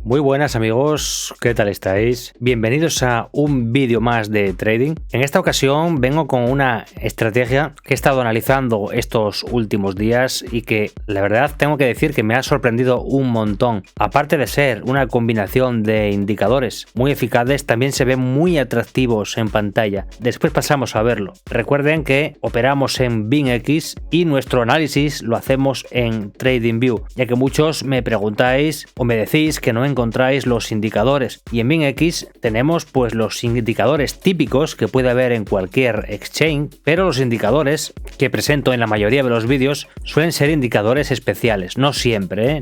Muy buenas amigos, ¿qué tal estáis? Bienvenidos a un vídeo más de trading. En esta ocasión vengo con una estrategia que he estado analizando estos últimos días y que la verdad tengo que decir que me ha sorprendido un montón. Aparte de ser una combinación de indicadores muy eficaces, también se ven muy atractivos en pantalla. Después pasamos a verlo. Recuerden que operamos en BingX y nuestro análisis lo hacemos en TradingView, ya que muchos me preguntáis o me decís que no encontráis los indicadores, y en BingX tenemos pues los indicadores típicos que puede haber en cualquier exchange, pero los indicadores que presento en la mayoría de los vídeos suelen ser indicadores especiales, no siempre,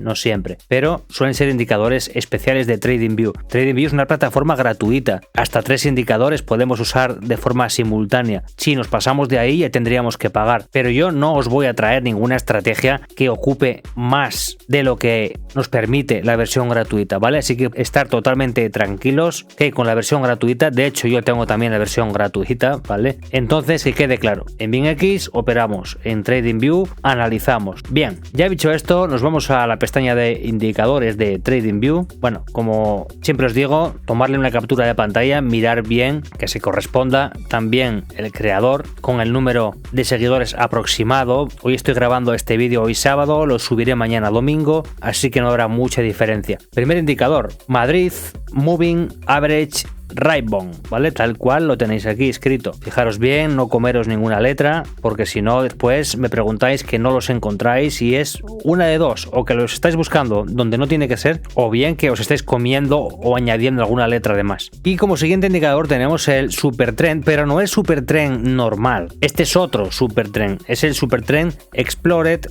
pero suelen ser indicadores especiales de TradingView. TradingView es una plataforma gratuita, hasta 3 indicadores podemos usar de forma simultánea. Si nos pasamos de ahí ya tendríamos que pagar, pero yo no os voy a traer ninguna estrategia que ocupe más de lo que nos permite la versión gratuita, ¿vale? Así que estar totalmente tranquilos que con la versión gratuita, de hecho yo tengo también la versión gratuita, ¿vale? Entonces que quede claro, en BingX operamos, en TradingView analizamos. Bien, ya dicho esto, nos vamos a la pestaña de indicadores de TradingView. Bueno, como siempre os digo, tomarle una captura de pantalla, mirar bien que se corresponda también el creador con el número de seguidores aproximado. Hoy estoy grabando este vídeo hoy sábado, lo subiré mañana domingo, así que no habrá mucha diferencia. Primer indicador, Madrid Moving Average Ribbon, ¿vale? Tal cual lo tenéis aquí escrito. Fijaros bien, no comeros ninguna letra, porque si no después me preguntáis que no los encontráis y es una de dos, o que los estáis buscando donde no tiene que ser, o bien que os estáis comiendo o añadiendo alguna letra de más. Y como siguiente indicador tenemos el Super Trend, pero no el Super Trend normal. Este es otro Super Trend, es el Super Trend Explored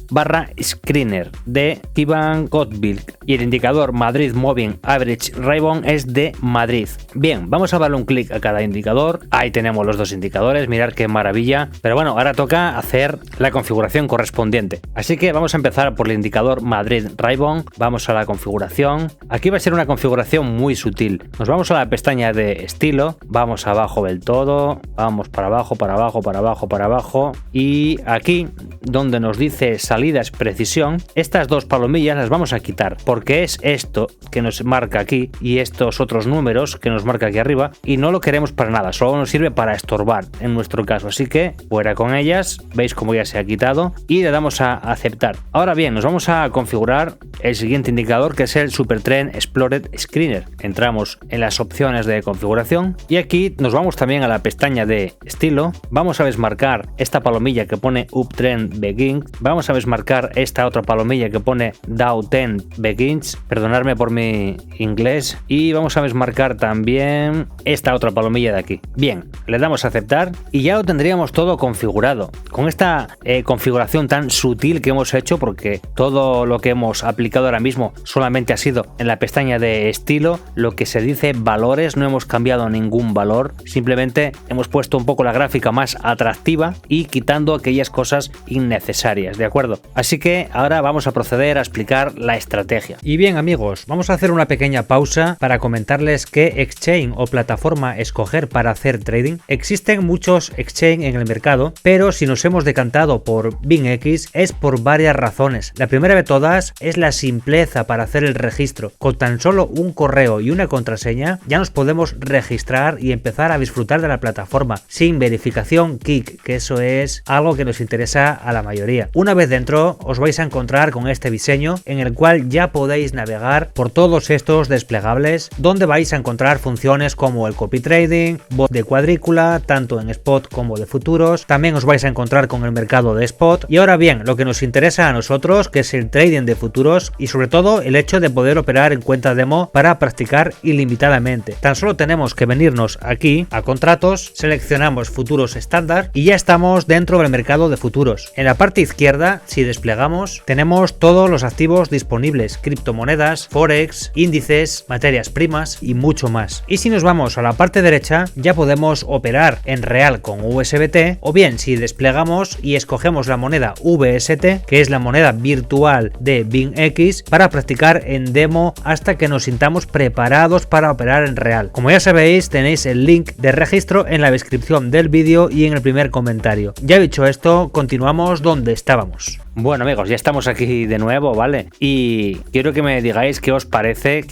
/Screener de Ivan Gottbilk, y el indicador Madrid Moving Average Ribbon es de Madrid. Bien, vamos a darle un clic a cada indicador. Ahí tenemos los dos indicadores, mirad qué maravilla. Pero bueno, ahora toca hacer la configuración correspondiente. Así que vamos a empezar por el indicador Madrid Ribbon. Vamos a la configuración. Aquí va a ser una configuración muy sutil. Nos vamos a la pestaña de estilo, vamos abajo del todo, vamos para abajo, para abajo, para abajo, para abajo. Y aquí, donde nos dice salidas precisión, estas dos palomillas las vamos a quitar, porque es esto que nos marca aquí y estos otros números que nos marca aquí arriba, y no lo queremos para nada, solo nos sirve para estorbar en nuestro caso, así que fuera con ellas. Veis como ya se ha quitado y le damos a aceptar. Ahora bien, nos vamos a configurar el siguiente indicador, que es el Super Trend Explored Screener. Entramos en las opciones de configuración y aquí nos vamos también a la pestaña de estilo. Vamos a desmarcar esta palomilla que pone Uptrend Begins, vamos a desmarcar esta otra palomilla que pone Dow 10 Begins, perdonadme por mi inglés, y vamos a desmarcar también esta otra palomilla de aquí. Bien, le damos a aceptar y ya lo tendríamos todo configurado. Con esta configuración tan sutil que hemos hecho, porque todo lo que hemos aplicado ahora mismo solamente ha sido en la pestaña de estilo, lo que se dice valores, no hemos cambiado ningún valor, simplemente hemos puesto un poco la gráfica más atractiva y quitando aquellas cosas innecesarias, ¿de acuerdo? Así que ahora vamos a proceder a explicar la estrategia. Y bien amigos, vamos a hacer una pequeña pausa para comentarles qué exchange o plataforma escoger para hacer trading. Existen muchos exchange en el mercado, pero si nos hemos decantado por BingX es por varias razones. La primera de todas es la simpleza para hacer el registro. Con tan solo un correo y una contraseña ya nos podemos registrar y empezar a disfrutar de la plataforma sin verificación KIC, que eso es algo que nos interesa a la mayoría. Una vez dentro os vais a encontrar con este diseño en el cual ya podéis navegar por todos estos desplegables, donde vais a encontrar funciones como el copy trading, bot de cuadrícula, tanto en spot como de futuros. También os vais a encontrar con el mercado de spot. Y ahora bien, lo que nos interesa a nosotros, que es el trading de futuros, y sobre todo el hecho de poder operar en cuenta demo para practicar ilimitadamente. Tan solo tenemos que venirnos aquí a contratos, seleccionamos futuros estándar y ya estamos dentro del mercado de futuros. En la parte izquierda, si desplegamos, tenemos todos los activos disponibles: criptomonedas, forex, índices, materias primas y mucho más. Y si nos vamos a la parte derecha, ya podemos operar en real con USDT, o bien si desplegamos y escogemos la moneda VST, que es la moneda virtual de BingX, para practicar en demo hasta que nos sintamos preparados para operar en real. Como ya sabéis, tenéis el link de registro en la descripción del vídeo y en el primer comentario. Ya dicho esto, continuamos donde estábamos. Bueno amigos, ya estamos aquí de nuevo, ¿vale? Y quiero que me digáis qué os parece,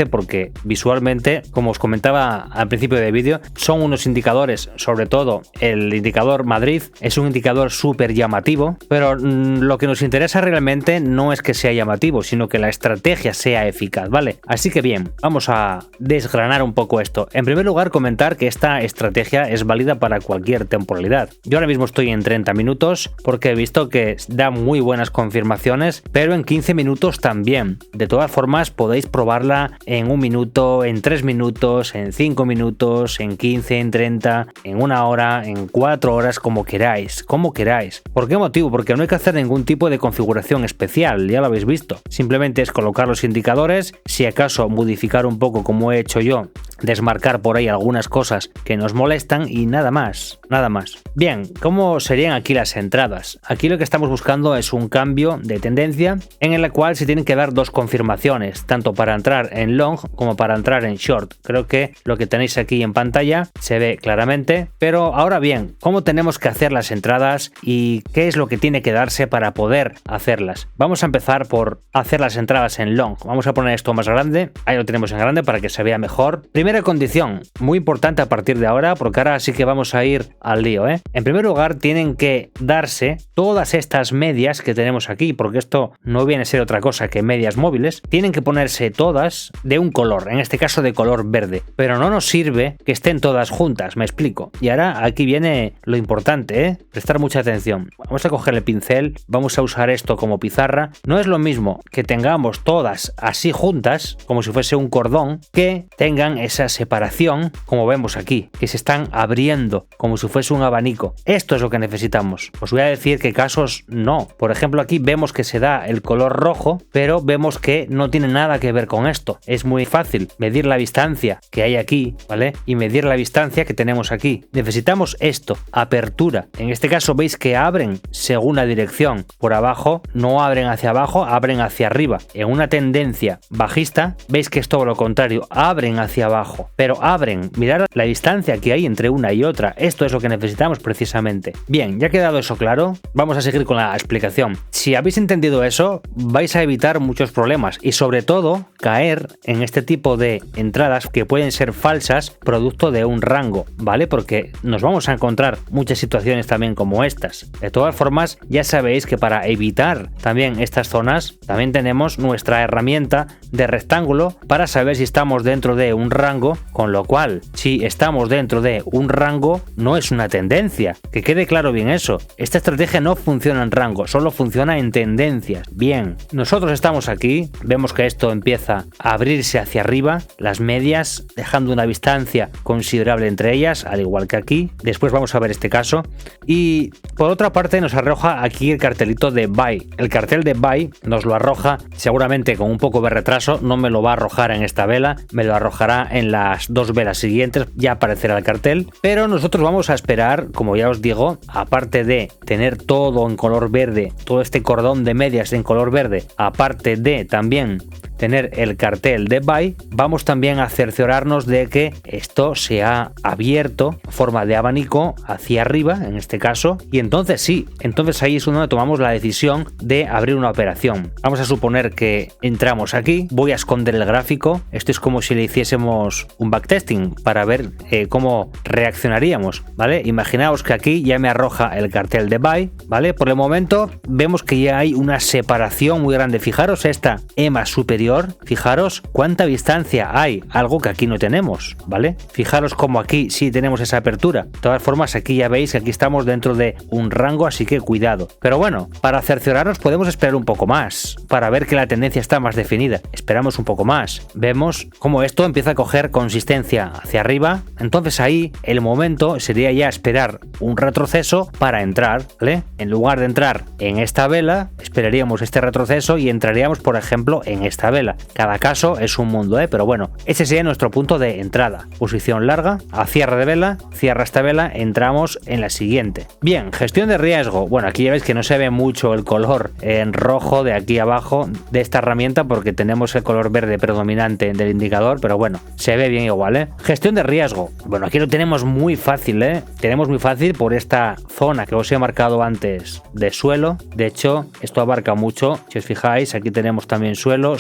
porque visualmente, como os comentaba al principio del vídeo, son unos indicadores, sobre todo el indicador Madrid, es un indicador súper llamativo, pero lo que nos interesa realmente no es que sea llamativo, sino que la estrategia sea eficaz, ¿vale? Así que bien, vamos a desgranar un poco esto. En primer lugar, comentar que esta estrategia es válida para cualquier temporalidad. Yo ahora mismo estoy en 30 minutos porque he visto que da muy buenas confirmaciones, pero en 15 minutos también. De todas formas, podéis probarla en 1 minuto, en 3 minutos, en 5 minutos, en 15, en 30, en 1 hora, en 4 horas, como queráis, como queráis. ¿Por qué motivo? Porque no hay que hacer ningún tipo de configuración especial, ya lo habéis visto. Simplemente es colocar los indicadores, si acaso modificar un poco como he hecho yo, desmarcar por ahí algunas cosas que nos molestan y nada más, nada más. Bien, ¿cómo serían aquí las entradas? Aquí lo que estamos buscando es un cambio de tendencia en el cual se tienen que dar 2 confirmaciones, tanto para entrar en long como para entrar en short. Creo que lo que tenéis aquí en pantalla se ve claramente, pero ahora bien, ¿cómo tenemos que hacer las entradas y qué es lo que tiene que darse para poder hacerlas? Vamos a empezar por hacer las entradas en long. Vamos a poner esto más grande, ahí lo tenemos en grande para que se vea mejor. Primera condición, muy importante a partir de ahora, porque ahora sí que vamos a ir al lío, ¿eh? En primer lugar, tienen que darse todas estas medias que tenemos aquí, porque esto no viene a ser otra cosa que medias móviles. Tienen que ponerse todas de un color, en este caso de color verde, pero no nos sirve que estén todas juntas, me explico. Y ahora aquí viene lo importante, ¿eh? Prestar mucha atención. Vamos a coger el pincel, vamos a usar esto como pizarra. No es lo mismo que tengamos todas así juntas, como si fuese un cordón, que tengan esa separación, como vemos aquí, que se están abriendo como si fuese un abanico. Esto es lo que necesitamos. Os voy a decir qué casos no. Por ejemplo, aquí vemos que se da el color rojo, pero vemos que no tiene nada que ver con esto. Es muy fácil medir la distancia que hay aquí, ¿vale? Y medir la distancia que tenemos aquí. Necesitamos esto, apertura. En este caso veis que abren según la dirección. Por abajo no abren hacia abajo, abren hacia arriba. En una tendencia bajista veis que es todo lo contrario, abren hacia abajo. Pero abren, mirad la distancia que hay entre una y otra. Esto es lo que necesitamos precisamente. Bien, ya ha quedado eso claro, vamos a seguir con la explicación. Si habéis entendido eso, vais a evitar muchos problemas y sobre todo caer en este tipo de entradas que pueden ser falsas producto de un rango, ¿vale? Porque nos vamos a encontrar muchas situaciones también como estas. De todas formas, ya sabéis que para evitar también estas zonas, también tenemos nuestra herramienta de rectángulo para saber si estamos dentro de un rango, con lo cual, si estamos dentro de un rango, no es una tendencia. Que quede claro bien eso. Esta estrategia no funciona en rango, solo funciona en tendencias. Bien, nosotros estamos aquí, vemos que esto empieza a abrirse hacia arriba, las medias, dejando una distancia considerable entre ellas, al igual que aquí. Después vamos a ver este caso. Y por otra parte nos arroja aquí el cartelito de buy. El cartel de buy nos lo arroja seguramente con un poco de retraso, no me lo va a arrojar en esta vela, me lo arrojará en las 2 velas siguientes, ya aparecerá el cartel, pero nosotros vamos a esperar, como ya os digo, aparte de tener todo en color verde, todo este cordón de medias en color verde, aparte de también tener el cartel de buy, vamos también a cerciorarnos de que esto se ha abierto en forma de abanico hacia arriba, en este caso, y entonces sí, entonces ahí es donde tomamos la decisión de abrir una operación. Vamos a suponer que entramos aquí, voy a esconder el gráfico, esto es como si le hiciésemos un backtesting para ver cómo reaccionaríamos, ¿vale? Imaginaos que aquí ya me arroja el cartel de buy, ¿vale? Por el momento vemos que ya hay una separación muy grande, fijaros esta EMA superior, fijaros cuánta distancia hay, algo que aquí no tenemos, ¿vale? Fijaros como aquí sí tenemos esa apertura. De todas formas, aquí ya veis que aquí estamos dentro de un rango, así que cuidado. Pero bueno, para cerciorarnos podemos esperar un poco más, para ver que la tendencia está más definida. Esperamos un poco más. Vemos cómo esto empieza a coger consistencia hacia arriba, entonces ahí el momento sería ya esperar un retroceso para entrar, ¿vale? En lugar de entrar en esta vela, esperaríamos este retroceso y entraríamos, por ejemplo, en esta vela. Cada caso es un mundo, pero bueno, ese sería nuestro punto de entrada. Posición larga, a cierre de vela, cierra esta vela, entramos en la siguiente. Bien, gestión de riesgo. Bueno, aquí ya veis que no se ve mucho el color en rojo de aquí abajo de esta herramienta porque tenemos el color verde predominante del indicador, pero bueno, se ve bien igual, Gestión de riesgo. Bueno, aquí lo tenemos muy fácil, Tenemos muy fácil por esta zona que os he marcado antes de suelo suelo. De hecho, esto abarca mucho. Si os fijáis, aquí tenemos también suelo,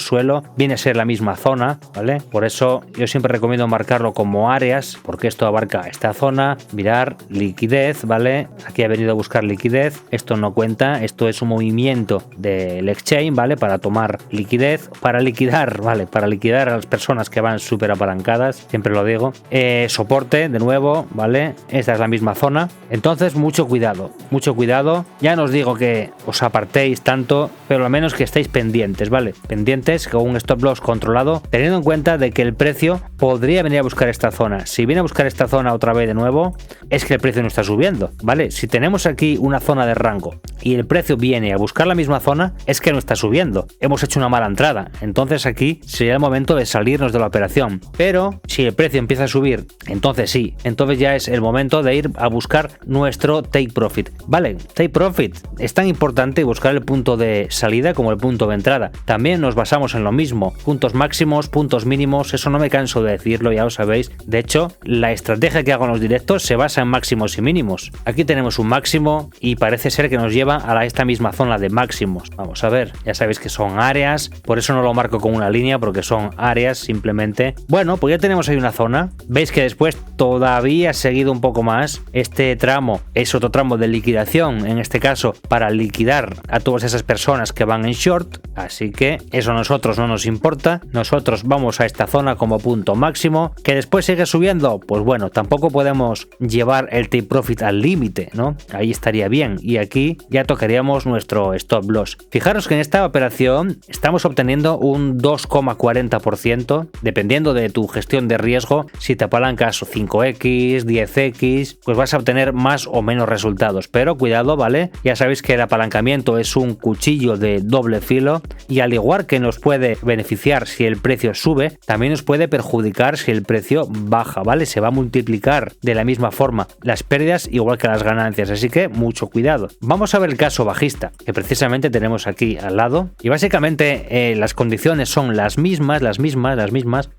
viene a ser la misma zona, ¿vale? Por eso yo siempre recomiendo marcarlo como áreas, porque esto abarca esta zona. Mirar, liquidez, ¿vale? Aquí he venido a buscar liquidez, esto no cuenta, esto es un movimiento del exchange, ¿vale? Para tomar liquidez, para liquidar, ¿vale? Para liquidar a las personas que van súper apalancadas, siempre lo digo. Soporte, de nuevo, ¿vale? Esta es la misma zona. Entonces, mucho cuidado. Ya no os digo que os apartéis tanto, pero al menos que estéis pendientes, ¿vale? Pendientes con un stop loss controlado, teniendo en cuenta de que el precio podría venir a buscar esta zona. Si viene a buscar esta zona otra vez de nuevo, es que el precio no está subiendo, ¿vale? Si tenemos aquí una zona de rango y el precio viene a buscar la misma zona, es que no está subiendo. Hemos hecho una mala entrada. Entonces aquí sería el momento de salirnos de la operación. Pero si el precio empieza a subir, entonces sí. Entonces ya es el momento de ir a buscar nuestro take profit. Vale, take profit. Es tan importante buscar el punto de salida como el punto de entrada. También nos basamos en lo mismo. Puntos máximos, puntos mínimos. Eso no me canso de decirlo, ya lo sabéis. De hecho, la estrategia que hago en los directos se basa en máximos y mínimos. Aquí tenemos un máximo y parece ser que nos lleva a esta misma zona de máximos. Vamos a ver, ya sabéis que son áreas, por eso no lo marco con una línea, porque son áreas simplemente. Bueno, pues ya tenemos ahí una zona. Veis que después todavía ha seguido un poco más. Este tramo es otro tramo de liquidación, en este caso para liquidar a todas esas personas que van en short, así que eso a nosotros no nos importa. Nosotros vamos a esta zona como punto máximo, que después sigue subiendo, pues bueno, tampoco podemos llevar el take profit al límite, ¿no? Ahí estaría bien, y aquí ya tocaríamos nuestro stop loss. Fijaros que en esta operación estamos obteniendo un 2,40%, dependiendo de tu gestión de riesgo. Si te apalancas 5x, 10x, pues vas a obtener más o menos resultados, pero cuidado, ¿vale? Ya sabéis que el apalancamiento es un cuchillo de doble filo, y al igual que nos puede beneficiar si el precio sube, también nos puede perjudicar si el precio baja, ¿vale? Se va a multiplicar de la misma forma las pérdidas igual que las ganancias, así que mucho cuidado. Vamos a ver el caso bajista, que precisamente tenemos aquí al lado, y básicamente las condiciones son las mismas,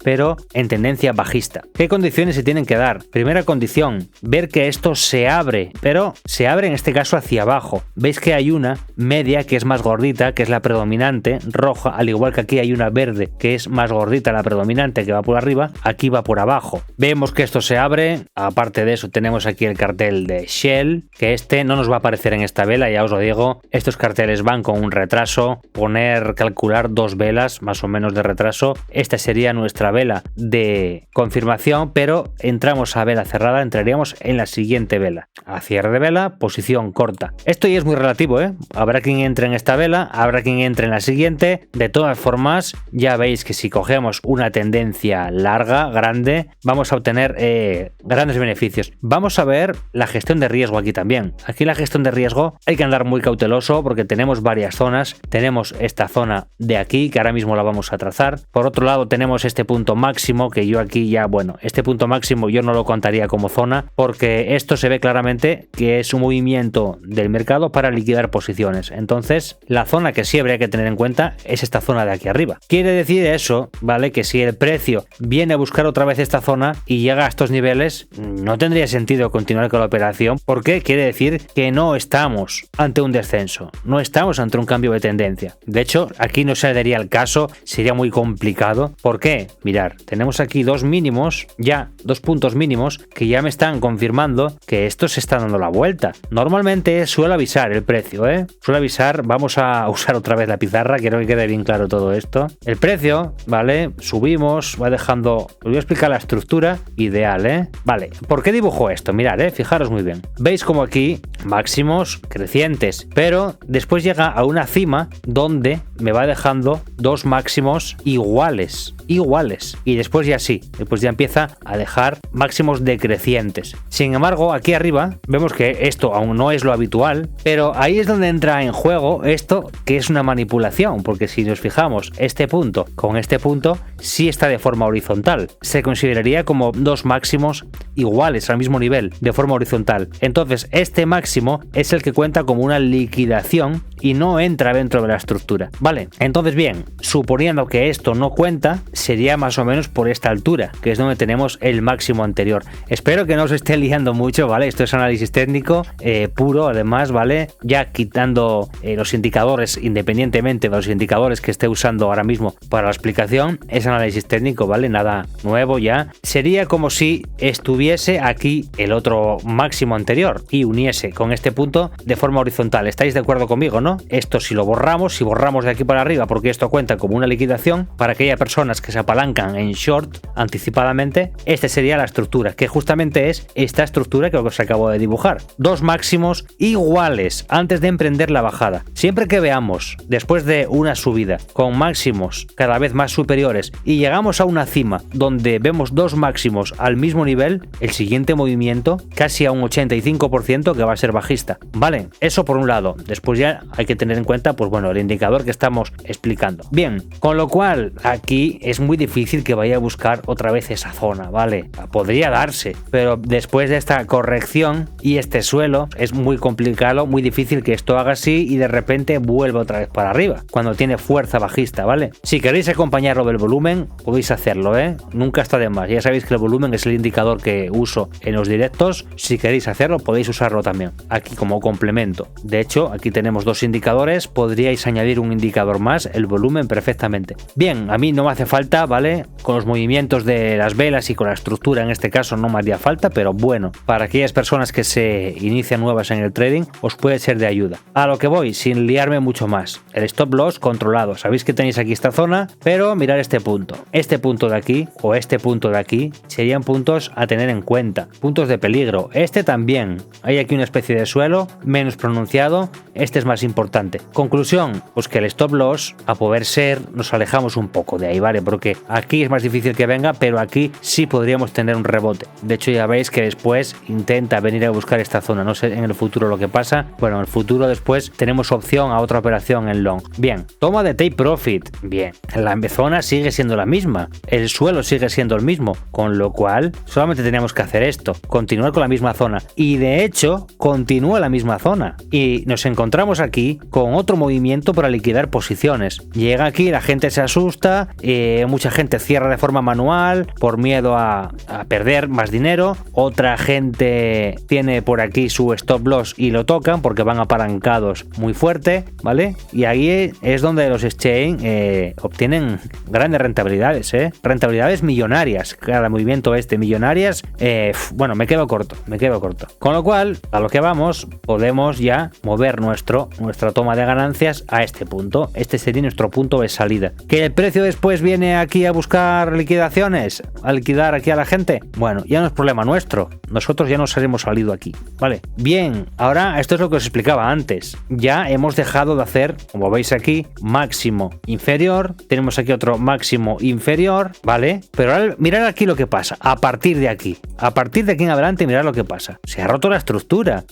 pero en tendencia bajista. ¿Qué condiciones se tienen que dar? Primera condición, ver que esto se abre, pero se abre en este caso hacia abajo. Veis que hay una media que es más gordita, que es la predominante, roja, al igual que aquí hay una verde que es más gordita, la predominante, que va por arriba, aquí va por abajo. Vemos que esto se abre. Aparte de eso tenemos aquí el cartel de Shell, que este no nos va a aparecer en esta vela, ya os lo digo. Estos carteles van con un retraso, calcular 2 velas más o menos de retraso. Esta sería nuestra vela de confirmación, pero entramos a vela cerrada, entraríamos en la siguiente vela. A cierre de vela, posición corta. Esto ya es muy relativo, ¿eh? Habrá quien entre en esta vela, habrá quien entre en la siguiente. De todas formas, ya veis que si cogemos una tendencia larga, grande, vamos a obtener grandes beneficios. Vamos a ver la gestión de riesgo aquí también. Aquí la gestión de riesgo hay que andar muy cauteloso porque tenemos varias zonas. Tenemos esta zona de aquí, que ahora mismo la vamos a trazar. Por otro lado tenemos este punto máximo, que yo aquí ya, bueno, este punto máximo yo no lo contaría como zona, porque esto se ve claramente que es un movimiento del mercado para liquidar posiciones. Entonces, la zona que sí habría que tener en cuenta es esta zona de aquí arriba. Quiere decir eso, ¿vale? Que si el precio viene a buscar otra vez esta zona y llega a estos niveles, no tendría sentido continuar con la operación, porque quiere decir que no estamos ante un descenso, no estamos ante un cambio de tendencia. De hecho, aquí no se daría el caso, sería muy complicado. ¿Por qué? Mirad, tenemos aquí dos puntos mínimos que ya me están confirmando que esto se está dando la vuelta. Normalmente suele avisar el precio, suele avisar. Vamos a usar otra vez la pizarra, quiero que quede bien claro todo esto. El precio, ¿vale? Subimos, va dejando. Os voy a explicar la estructura ideal, Vale, ¿por qué dibujo esto? Mirad, fijaros muy bien. Veis como aquí máximos crecientes, pero después llega a una cima donde me va dejando dos máximos iguales, y después ya sí, después ya empieza a dejar máximos decrecientes. Sin embargo, aquí arriba vemos que esto aún no es lo habitual, pero ahí es donde entra en juego esto, que es una manipulación, porque si nos fijamos, este punto con este punto sí está de forma horizontal, se consideraría como dos máximos iguales al mismo nivel de forma horizontal. Entonces este máximo es el que cuenta como una liquidación y no entra dentro de la estructura, ¿vale? Entonces bien, suponiendo que esto no cuenta, sería más o menos por esta altura, que es donde tenemos el máximo anterior. Espero que no os esté liando mucho, ¿vale? Esto es análisis técnico puro, además, ¿vale? Ya quitando los indicadores, independientemente de los indicadores que esté usando ahora mismo para la explicación, es análisis técnico, ¿vale? Nada nuevo ya. Sería como si estuviese aquí el otro máximo anterior y uniese con este punto de forma horizontal. ¿Estáis de acuerdo conmigo, no? Esto si lo borramos, si borramos de aquí para arriba, porque esto cuenta como una liquidación, para aquellas personas que se apalancan en short anticipadamente, esta sería la estructura, que justamente es esta estructura que os acabo de dibujar. Dos máximos iguales antes de emprender la bajada. Siempre que veamos, después de una subida, con máximos cada vez más superiores y llegamos a una cima donde vemos dos máximos al mismo nivel, el siguiente movimiento casi a un 85% que va a ser bajista, ¿vale? Eso por un lado. Después ya hay que tener en cuenta, pues bueno, el indicador que estamos explicando. Bien, con lo cual aquí es muy difícil que vaya a buscar otra vez esa zona, ¿vale? Podría darse, pero después de esta corrección y este suelo es muy complicado, muy difícil que esto haga así y de repente vuelva otra vez para arriba, cuando tiene fuerza bajista, ¿vale? Si queréis acompañarlo del volumen, podéis hacerlo, ¿eh? Nunca está de más. Ya sabéis que el volumen es el indicador que uso en los directos. Si queréis hacerlo, podéis usarlo también aquí como complemento. De hecho, aquí tenemos dos indicadores, podríais añadir un indicador más, el volumen perfectamente. Bien, a mí no me hace falta, ¿vale? Con los movimientos de las velas y con la estructura en este caso no me haría falta, pero bueno, para aquellas personas que se inician nuevas en el trading, os puede ser de ayuda. A lo que voy, sin liarme mucho más, el stop loss controlado. Sabéis que tenéis aquí esta zona, pero mirad este punto de aquí o este punto de aquí serían puntos a tener en cuenta, puntos de peligro. Este también, hay aquí una especie de suelo menos pronunciado, este es más importante. Conclusión, pues que el stop loss, a poder ser, nos alejamos un poco de ahí, ¿vale? Porque aquí es más difícil que venga, pero aquí sí podríamos tener un rebote. De hecho, ya veis que después intenta venir a buscar esta zona. No sé en el futuro lo que pasa. Bueno, en el futuro después tenemos opción a otra operación en long. Bien, toma de take profit. Bien, la zona sigue siendo la misma. El suelo sigue siendo el mismo. Con lo cual, solamente tenemos que hacer esto. Continuar con la misma zona. Y de hecho, continúa la misma zona. Y nos encontramos aquí con otro movimiento para liquidar posiciones. Llega aquí, la gente se asusta. Mucha gente cierra de forma manual por miedo a perder más dinero. Otra gente tiene por aquí su stop loss y lo tocan porque van apalancados muy fuerte, ¿vale? Y ahí es donde los exchange obtienen grandes rentabilidades, rentabilidades millonarias. Cada movimiento millonarias, bueno, me quedo corto. Con lo cual, a lo que vamos, podemos ya mover nuestra toma de ganancias a este punto. Este sería nuestro punto de salida. ¿Que el precio después viene aquí a buscar liquidaciones? ¿A liquidar aquí a la gente? Bueno, ya no es problema nuestro. Nosotros ya nos hemos salido aquí, ¿vale? Bien, ahora esto es lo que os explicaba antes. Ya hemos dejado de hacer, como veis aquí, máximo inferior. Tenemos aquí otro máximo inferior, ¿vale? Pero ahora mirad aquí lo que pasa. A partir de aquí en adelante, mirad lo que pasa. Se ha roto la estructura.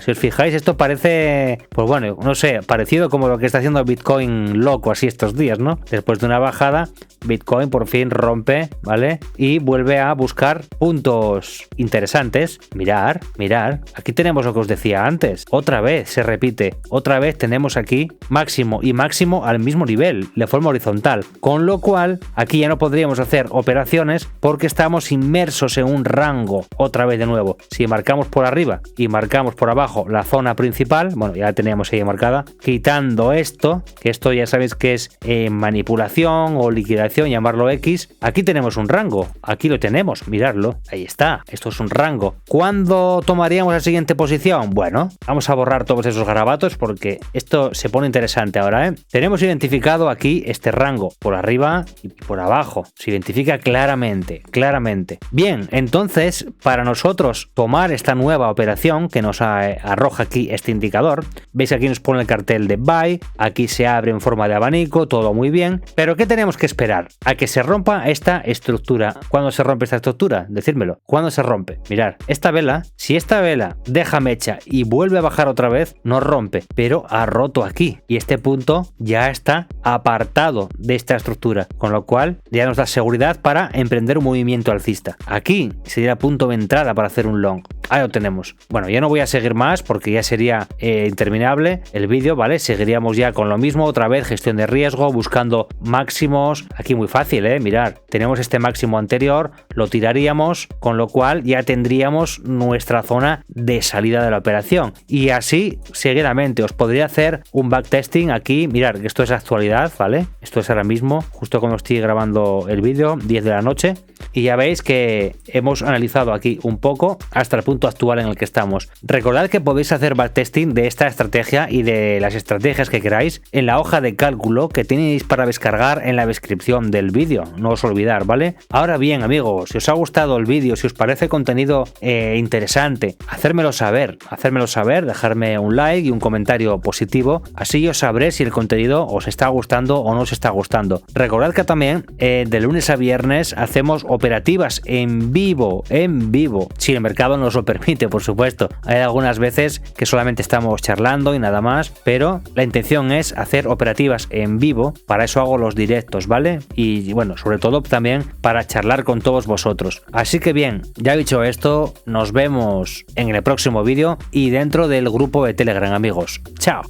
Si os fijáis, esto parece, pues bueno, no sé, parecido como lo que está haciendo Bitcoin loco así estos días, ¿no? Después de una bajada, Bitcoin por fin rompe, ¿vale? Y vuelve a buscar puntos interesantes. Mirar. Aquí tenemos lo que os decía antes. Otra vez se repite. Otra vez tenemos aquí máximo y máximo al mismo nivel, de forma horizontal. Con lo cual, aquí ya no podríamos hacer operaciones porque estamos inmersos en un rango. Otra vez de nuevo. Si marcamos por arriba y marcamos por abajo la zona principal, bueno, ya la teníamos ahí marcada, quitando esto, que esto ya sabéis que es manipulación o liquidación, llamarlo X, aquí tenemos un rango, aquí lo tenemos, miradlo, ahí está, esto es un rango. ¿Cuándo tomaríamos la siguiente posición? Bueno, vamos a borrar todos esos garabatos porque esto se pone interesante ahora, ¿eh? Tenemos identificado aquí este rango, por arriba y por abajo, se identifica claramente. Bien, entonces, para nosotros tomar esta nueva operación que nos arroja aquí este indicador, veis aquí nos pone el cartel de buy, aquí se abre en forma de abanico, todo muy bien, pero ¿qué tenemos que esperar? A que se rompa esta estructura. ¿Cuándo se rompe esta estructura? Decírmelo. ¿Cuándo se rompe? Mirad, esta vela, si esta vela deja mecha y vuelve a bajar otra vez, no rompe, pero ha roto aquí y este punto ya está apartado de esta estructura, con lo cual ya nos da seguridad para emprender un movimiento alcista. Aquí sería punto de entrada para hacer un long. ahí lo tenemos. Bueno, ya no voy a seguir más porque ya sería interminable el vídeo, ¿vale? Seguiríamos ya con lo mismo, otra vez gestión de riesgo, buscando máximos. Aquí muy fácil, mirad, tenemos este máximo anterior, lo tiraríamos, con lo cual ya tendríamos nuestra zona de salida de la operación. Y así seguidamente os podría hacer un backtesting aquí. Mirad, que esto es actualidad, ¿vale? Esto es ahora mismo, justo cuando estoy grabando el vídeo, 10 de la noche. Y ya veis que hemos analizado aquí un poco hasta el punto actual en el que estamos. Recordad que podéis hacer backtesting de esta estrategia y de las estrategias que queráis en la hoja de cálculo que tenéis para descargar en la descripción del vídeo. No os olvidar, ¿vale? Ahora bien, amigos, si os ha gustado el vídeo, si os parece contenido interesante, hacérmelo saber, dejarme un like y un comentario positivo, así yo sabré si el contenido os está gustando o no os está gustando. Recordad que también de lunes a viernes hacemos operativas en vivo, si el mercado nos lo permite, por supuesto. Hay algunas veces que solamente estamos charlando y nada más, pero la intención es hacer operativas en vivo, para eso hago los directos, ¿vale? Y bueno, sobre todo también para charlar con todos vosotros. Así que bien, ya dicho esto, nos vemos en el próximo vídeo y dentro del grupo de Telegram, amigos. ¡Chao!